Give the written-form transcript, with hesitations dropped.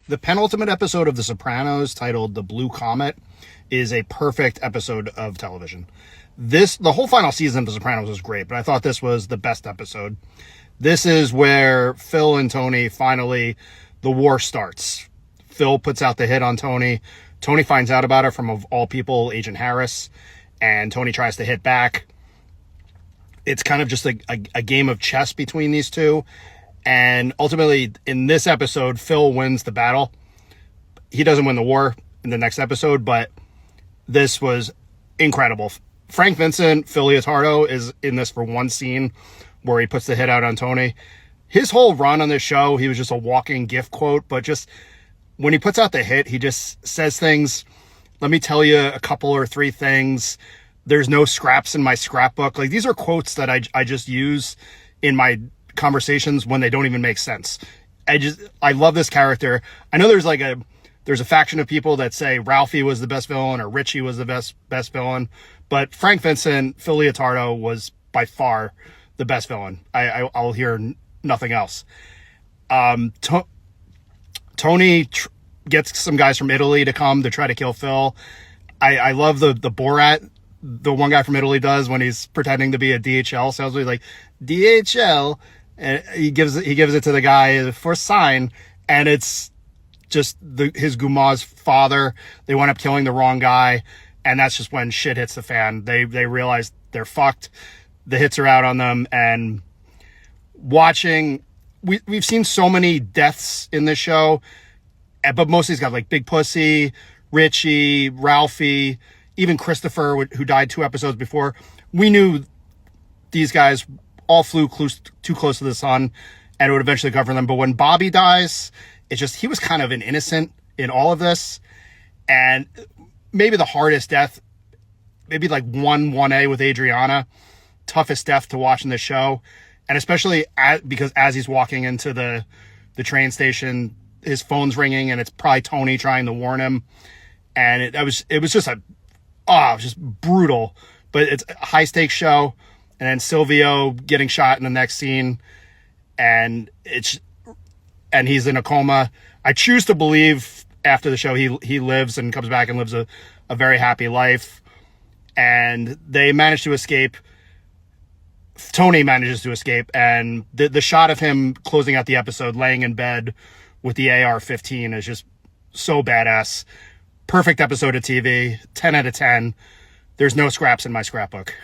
The penultimate episode of The Sopranos, titled The Blue Comet, is a perfect episode of television. The whole final season of The Sopranos was great, but I thought this was the best episode. This is where Phil and Tony finally, the war starts. Phil puts out the hit on Tony. Tony finds out about it from, of all people, Agent Harris, and Tony tries to hit back. It's kind of just a game of chess between these two. And ultimately, in this episode, Phil wins the battle. He doesn't win the war in the next episode, but this was incredible. Frank Vincent, Phil Leotardo, is in this for one scene where he puts the hit out on Tony. His whole run on this show, he was just a walking gift quote, but just when he puts out the hit, he just says things. Let me tell you a couple or three things. There's no scraps in my scrapbook. Like, these are quotes that I just use in my conversations when they don't even make sense. I love this character. I know there's a faction of people that say Ralphie was the best villain or Richie was the best villain, but Frank Vincent, Phil Leotardo was by far the best villain. I'll hear nothing else. Tony gets some guys from Italy to come to try to kill Phil. I love the Borat the one guy from Italy does when he's pretending to be a DHL salesman. He's like, DHL, and he gives it to the guy for a sign, and it's just his Guma's father. They wind up killing the wrong guy, and that's just when shit hits the fan. They realize they're fucked. The hits are out on them, and we've seen so many deaths in this show, but most of these guys, like Big Pussy, Richie, Ralphie, even Christopher, who died 2 episodes before. We knew these guys all flew too close to the sun, and it would eventually cover them. But when Bobby dies, it's just, he was kind of an innocent in all of this. And maybe the hardest death, maybe like 1A with Adriana, toughest death to watch in the show. And especially because as he's walking into the train station, his phone's ringing, and it's probably Tony trying to warn him. And it was just brutal. But it's a high stakes show. And then Silvio getting shot in the next scene, and he's in a coma. I choose to believe after the show he lives and comes back and lives a very happy life. And they manage to escape. Tony manages to escape, and the shot of him closing out the episode, laying in bed with the AR-15, is just so badass. Perfect episode of TV. 10 out of 10. There's no scraps in my scrapbook.